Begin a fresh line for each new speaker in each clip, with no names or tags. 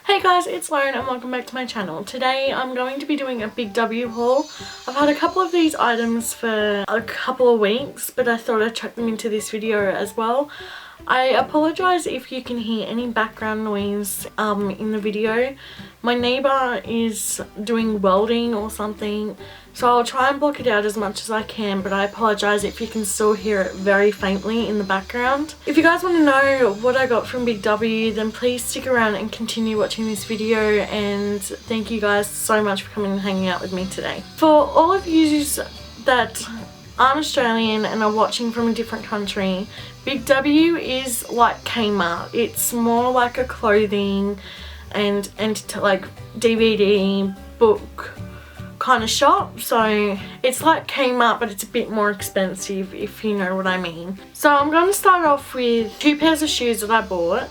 Hey guys, it's Lauren and welcome back to my channel. Today I'm going to be doing a Big W haul. I've had a couple of these items for a couple of weeks, but I thought I'd chuck them into this video as well. I apologise if you can hear any background noise in the video. My neighbour is doing welding or something, so I'll try and block it out as much as I can, but I apologise if you can still hear it very faintly in the background. If you guys want to know what I got from Big W, then please stick around and continue watching this video, and thank you guys so much for coming and hanging out with me today. For all of you that aren't Australian and are watching from a different country, Big W is like Kmart. It's more like a clothing and like DVD book kind of shop. So it's like Kmart, but it's a bit more expensive, if you know what I mean. So I'm going to start off with two pairs of shoes that I bought.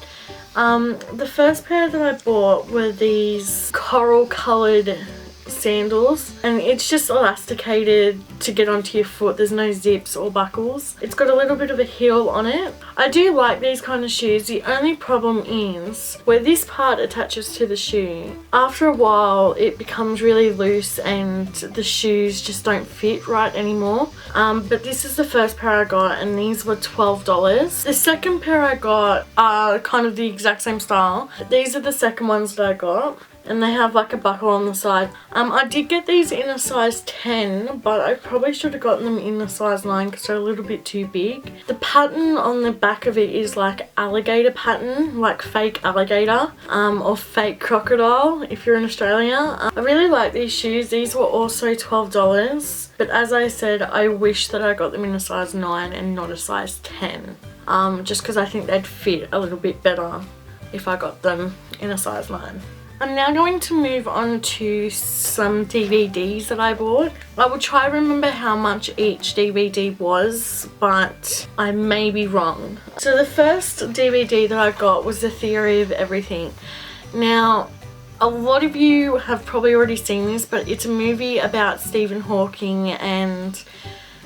The first pair that I bought were these coral coloured sandals, and it's just elasticated to get onto your foot. There's no zips or buckles. It's got a little bit of a heel on it. I do like these kind of shoes. The only problem is where this part attaches to the shoe, after a while it becomes really loose and the shoes just don't fit right anymore. But this is the first pair I got, and these were $12. The second pair I got are kind of the exact same style. These are the second ones that I got, and they have like a buckle on the side. I did get these in a size 10, but I probably should have gotten them in a size 9 because they're a little bit too big. The pattern on the back of it is like alligator pattern, like fake alligator, or fake crocodile if you're in Australia. I really like these shoes. These were also $12, but as I said, I wish that I got them in a size 9 and not a size 10, just because I think they'd fit a little bit better if I got them in a size 9. I'm now going to move on to some DVDs that I bought. I will try to remember how much each DVD was, but I may be wrong. So the first DVD that I got was The Theory of Everything. Now, a lot of you have probably already seen this, but it's a movie about Stephen Hawking and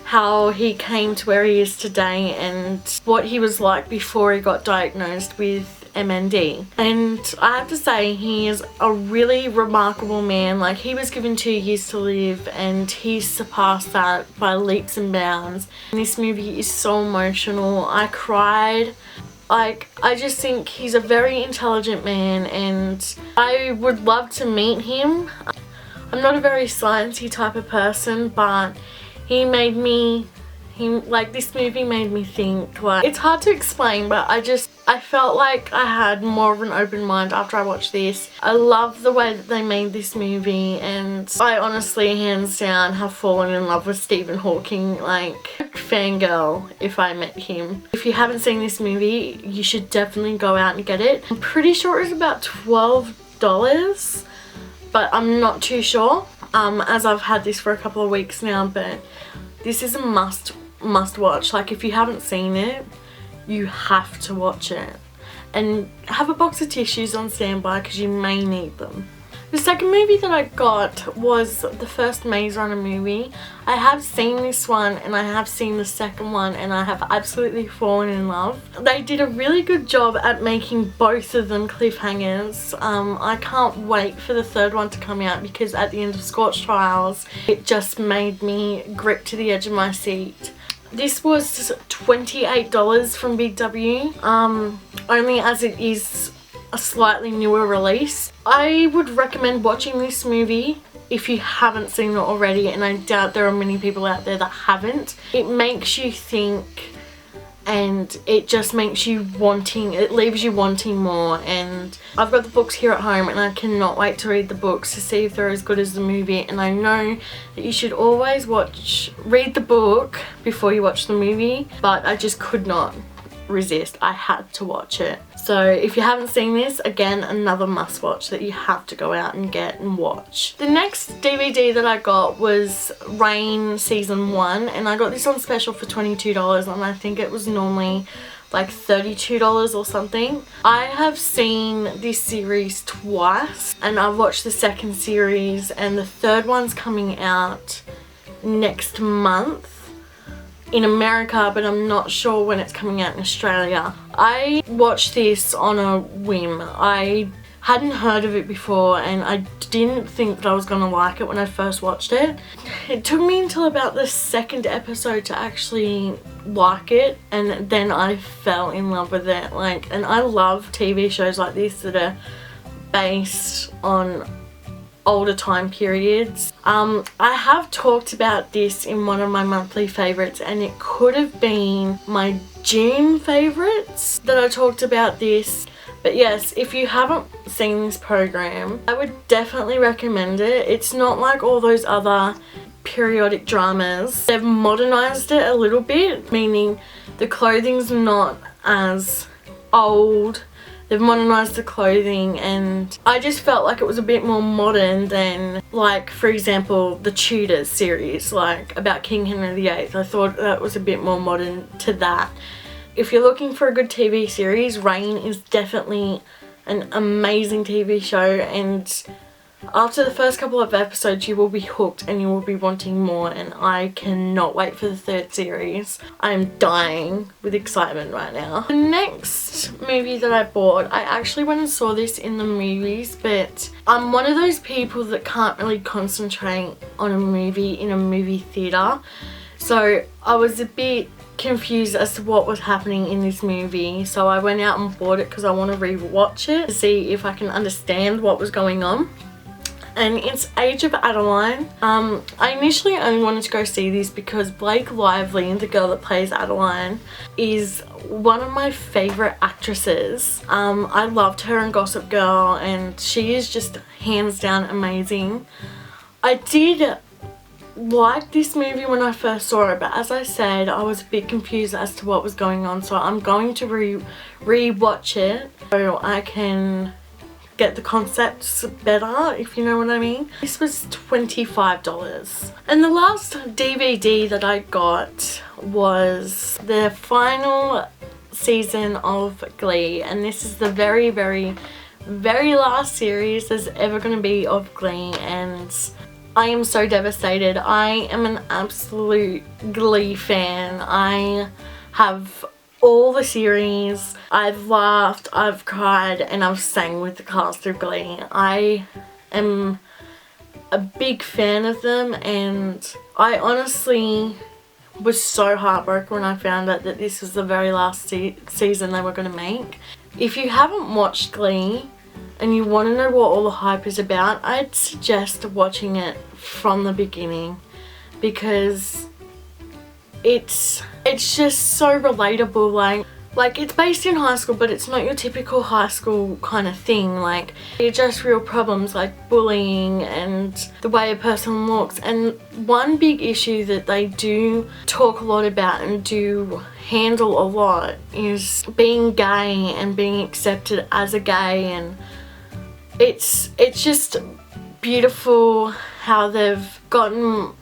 how he came to where he is today and what he was like before he got diagnosed with MND. And I have to say, he is a really remarkable man. Like, he was given 2 years to live and he surpassed that by leaps and bounds. And this movie is so emotional. I cried. Like, I just think he's a very intelligent man and I would love to meet him. I'm not a very sciencey type of person, but he made me, this movie made me think. Like, it's hard to explain, but I felt like I had more of an open mind after I watched this. I love the way that they made this movie, and I honestly, hands down, have fallen in love with Stephen Hawking. Like, fangirl if I met him. If you haven't seen this movie, you should definitely go out and get it. I'm pretty sure it's about $12, but I'm not too sure, as I've had this for a couple of weeks now. But this is a must watch. Like, if you haven't seen it, you have to watch it, and have a box of tissues on standby because you may need them. The second movie that I got was the first Maze Runner movie. I have seen this one and I have seen the second one, and I have absolutely fallen in love. They did a really good job at making both of them cliffhangers. I can't wait for the third one to come out, because at the end of Scorch Trials, it just made me grip to the edge of my seat. This was $28 from Big W, only as it is a slightly newer release. I would recommend watching this movie if you haven't seen it already, and I doubt there are many people out there that haven't. It makes you think, and it just makes you wanting, it leaves you wanting more. And I've got the books here at home and I cannot wait to read the books to see if they're as good as the movie. And I know that you should always read the book before you watch the movie, but I just could not resist. I had to watch it. So if you haven't seen this, again, another must watch that you have to go out and get and watch. The next DVD that I got was Rain Season 1, and I got this on special for $22, and I think it was normally like $32 or something. I have seen this series twice, and I've watched the second series, and the third one's coming out next month in America, but I'm not sure when it's coming out in Australia. I watched this on a whim. I hadn't heard of it before, and I didn't think that I was gonna like it when I first watched it. It took me until about the second episode to actually like it, and then I fell in love with it. Like, and I love TV shows like this that are based on older time periods. I have talked about this in one of my monthly favorites, and it could have been my June favorites that I talked about this. But yes, if you haven't seen this program, I would definitely recommend it. It's not like all those other periodic dramas. They've modernized it a little bit, meaning the clothing's not as old. They've modernized the clothing, and I just felt like it was a bit more modern than, like, for example, the Tudors series, like about King Henry VIII. I thought that was a bit more modern to that. If you're looking for a good TV series, Reign is definitely an amazing TV show, and after the first couple of episodes you will be hooked and you will be wanting more, and I cannot wait for the third series. I'm dying with excitement right now. The next movie that I bought, I actually went and saw this in the movies, but I'm one of those people that can't really concentrate on a movie in a movie theatre, so I was a bit confused as to what was happening in this movie, so I went out and bought it because I want to re-watch it to see if I can understand what was going on. And it's Age of Adeline. I initially only wanted to go see this because Blake Lively, the girl that plays Adeline, is one of my favourite actresses. I loved her in Gossip Girl, and she is just hands down amazing. I did like this movie when I first saw it, but as I said, I was a bit confused as to what was going on, so I'm going to re-watch it so I can get the concepts better, if you know what I mean. This was $25. And the last DVD that I got was the final season of Glee, and this is the very last series there's ever going to be of Glee, and I am so devastated. I am an absolute Glee fan. I have all the series. I've laughed, I've cried, and I've sang with the cast of Glee. I am a big fan of them, and I honestly was so heartbroken when I found out that this was the very last season they were going to make. If you haven't watched Glee and you want to know what all the hype is about, I'd suggest watching it from the beginning, because it's just so relatable. Like it's based in high school, but it's not your typical high school kind of thing. Like, it's just real problems like bullying and the way a person looks. And one big issue that they do talk a lot about and do handle a lot is being gay and being accepted as a gay, and it's just beautiful how they've gotten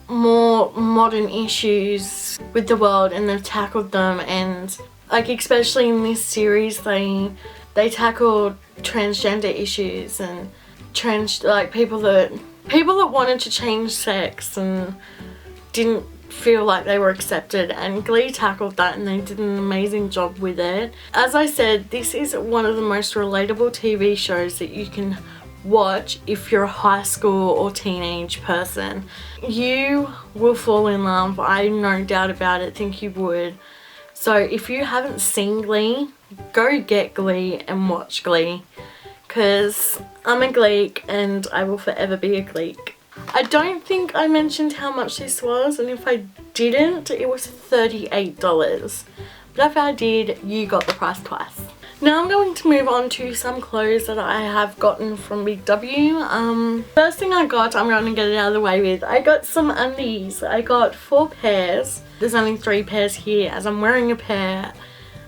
more modern issues with the world and they've tackled them. And like, especially in this series, they tackle transgender issues and people that wanted to change sex and didn't feel like they were accepted, and Glee tackled that and they did an amazing job with it. As I said, this is one of the most relatable TV shows that you can watch if you're a high school or teenage person. You will fall in love, I no doubt about it, think you would. So if you haven't seen Glee, go get Glee and watch Glee, because I'm a Gleek and I will forever be a Gleek. I don't think I mentioned how much this was, and if I didn't, it was $38. But if I did, you got the price twice. Now I'm going to move on to some clothes that I have gotten from Big W. First thing I got, I'm going to get it out of the way with. I got some undies. I got 4 pairs. There's only 3 pairs here, as I'm wearing a pair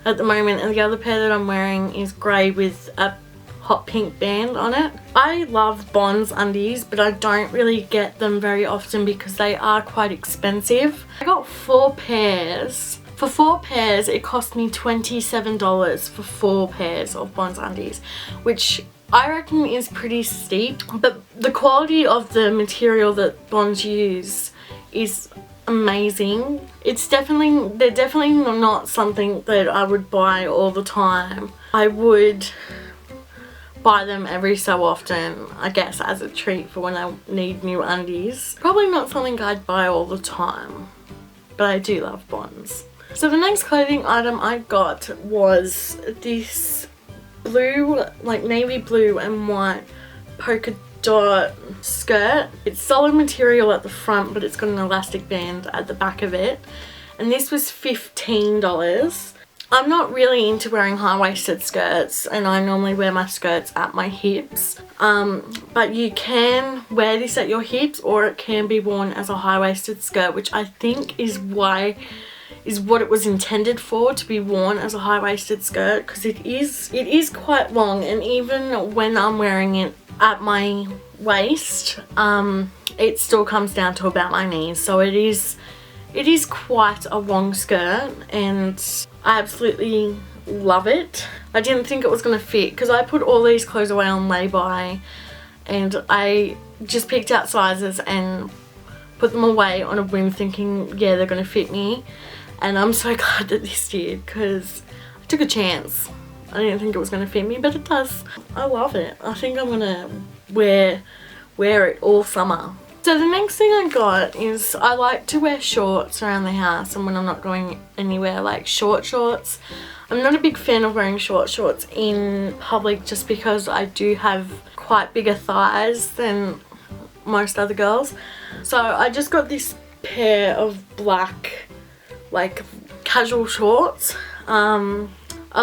at the moment, and the other pair that I'm wearing is grey with a hot pink band on it. I love Bonds undies, but I don't really get them very often because they are quite expensive. I got 4 pairs. For 4 pairs, it cost me $27 for 4 pairs of Bonds undies, which I reckon is pretty steep, but the quality of the material that Bonds use is amazing. They're definitely not something that I would buy all the time. I would buy them every so often, I guess, as a treat for when I need new undies. Probably not something I'd buy all the time, but I do love bonds. So the next clothing item I got was this blue, like navy blue and white polka dot skirt. It's solid material at the front, but it's got an elastic band at the back of it. And this was $15. I'm not really into wearing high-waisted skirts, and I normally wear my skirts at my hips. But you can wear this at your hips, or it can be worn as a high-waisted skirt, which I think is what it was intended for, to be worn as a high-waisted skirt, because it is quite long, and even when I'm wearing it at my waist, it still comes down to about my knees. So it is quite a long skirt, and I absolutely love it. I didn't think it was going to fit because I put all these clothes away on lay-by, and I just picked out sizes and put them away on a whim thinking, yeah, they're going to fit me. And I'm so glad that this did, because I took a chance. I didn't think it was going to fit me, but it does. I love it. I think I'm going to wear it all summer. So the next thing I got is, I like to wear shorts around the house, and when I'm not going anywhere, like short shorts. I'm not a big fan of wearing short shorts in public just because I do have quite bigger thighs than most other girls. So I just got this pair of black, like, casual shorts. I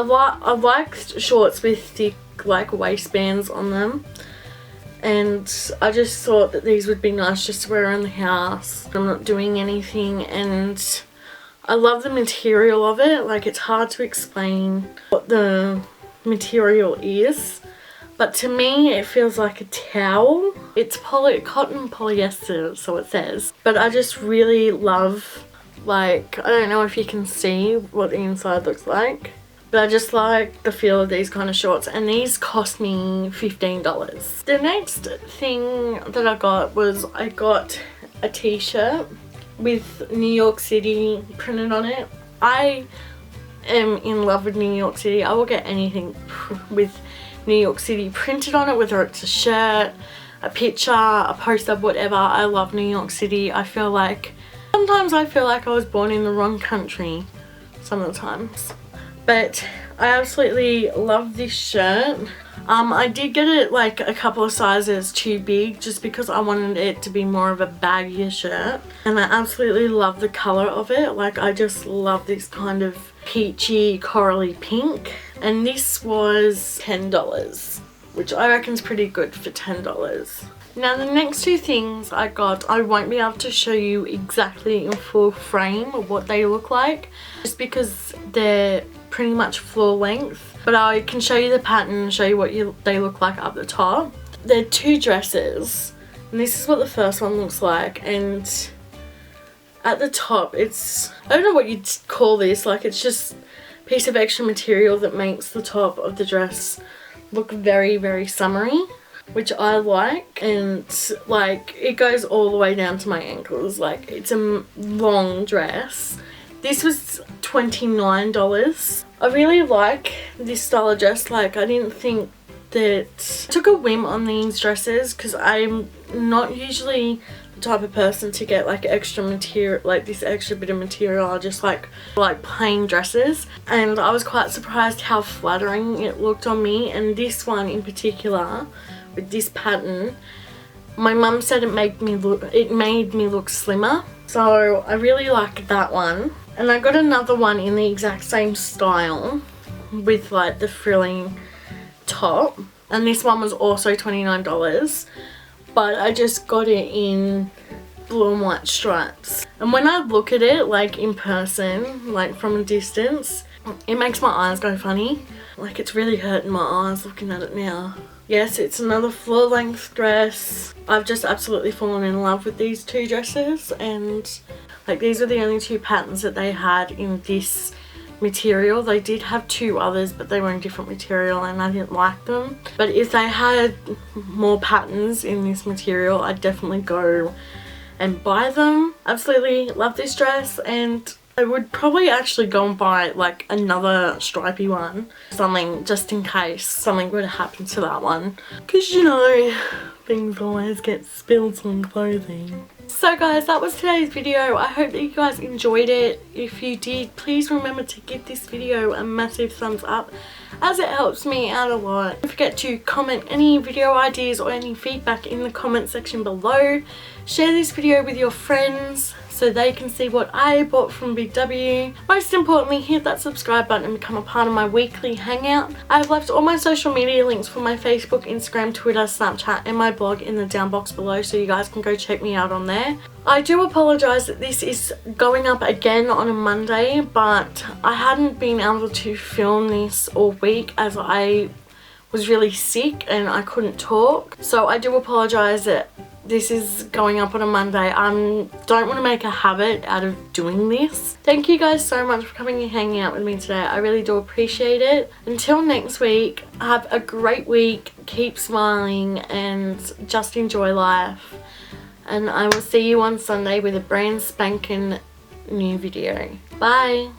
like shorts with thick, like, waistbands on them. And I just thought that these would be nice just to wear around the house. I'm not doing anything, and I love the material of it. Like, it's hard to explain what the material is, but to me it feels like a towel. It's cotton polyester, so it says. But I just really love, like, I don't know if you can see what the inside looks like, but I just like the feel of these kind of shorts, and these cost me $15. The next thing that I got was, I got a t-shirt with New York City printed on it. I am in love with New York City. I will get anything with New York City printed on it, whether it's a shirt, a picture, a poster, whatever. I love New York City. Sometimes I feel like I was born in the wrong country, some of the times. But I absolutely love this shirt. I did get it like a couple of sizes too big, just because I wanted it to be more of a baggier shirt. And I absolutely love the colour of it. Like, I just love this kind of peachy, corally pink. And this was $10, which I reckon is pretty good for $10. Now the next two things I got, I won't be able to show you exactly in full frame what they look like, just because they're pretty much floor length, but I can show you the pattern and show you what they look like up the top. They're two dresses, and this is what the first one looks like. And at the top, it's, I don't know what you'd call this, like, it's just a piece of extra material that makes the top of the dress look very, very summery, which I like. And like, it goes all the way down to my ankles. Like, it's a long dress. This was $29. I really like this style of dress. Like, I didn't think that... I took a whim on these dresses because I'm not usually the type of person to get like extra material, like this extra bit of material. I just like plain dresses, and I was quite surprised how flattering it looked on me. And this one in particular, with this pattern, my mum said it made me look slimmer, so I really like that one. And I got another one in the exact same style with like the frilling top, and this one was also $29, but I just got it in blue and white stripes. And when I look at it like in person, like from a distance, it makes my eyes go funny. Like, it's really hurting my eyes looking at it now. Yes, it's another floor length dress. I've just absolutely fallen in love with these two dresses, and like, these were the only two patterns that they had in this material. They did have two others, but they were in different material and I didn't like them. But if they had more patterns in this material, I'd definitely go and buy them. Absolutely love this dress, and I would probably actually go and buy like another stripy one, something just in case something would happen to that one, because you know things always get spilled on clothing. So guys, that was today's video. I hope that you guys enjoyed it. If you did, please remember to give this video a massive thumbs up, as it helps me out a lot. Don't forget to comment any video ideas or any feedback in the comment section below. Share this video with your friends so they can see what I bought from Big W. Most importantly, hit that subscribe button and become a part of my weekly hangout. I've left all my social media links for my Facebook, Instagram, Twitter, Snapchat and my blog in the down box below, so you guys can go check me out on there. I do apologise that this is going up again on a Monday, but I hadn't been able to film this all week as I was really sick and I couldn't talk. So I do apologise that this is going up on a Monday. I don't want to make a habit out of doing this. Thank you guys so much for coming and hanging out with me today. I really do appreciate it. Until next week, have a great week. Keep smiling and just enjoy life. And I will see you on Sunday with a brand spanking new video. Bye.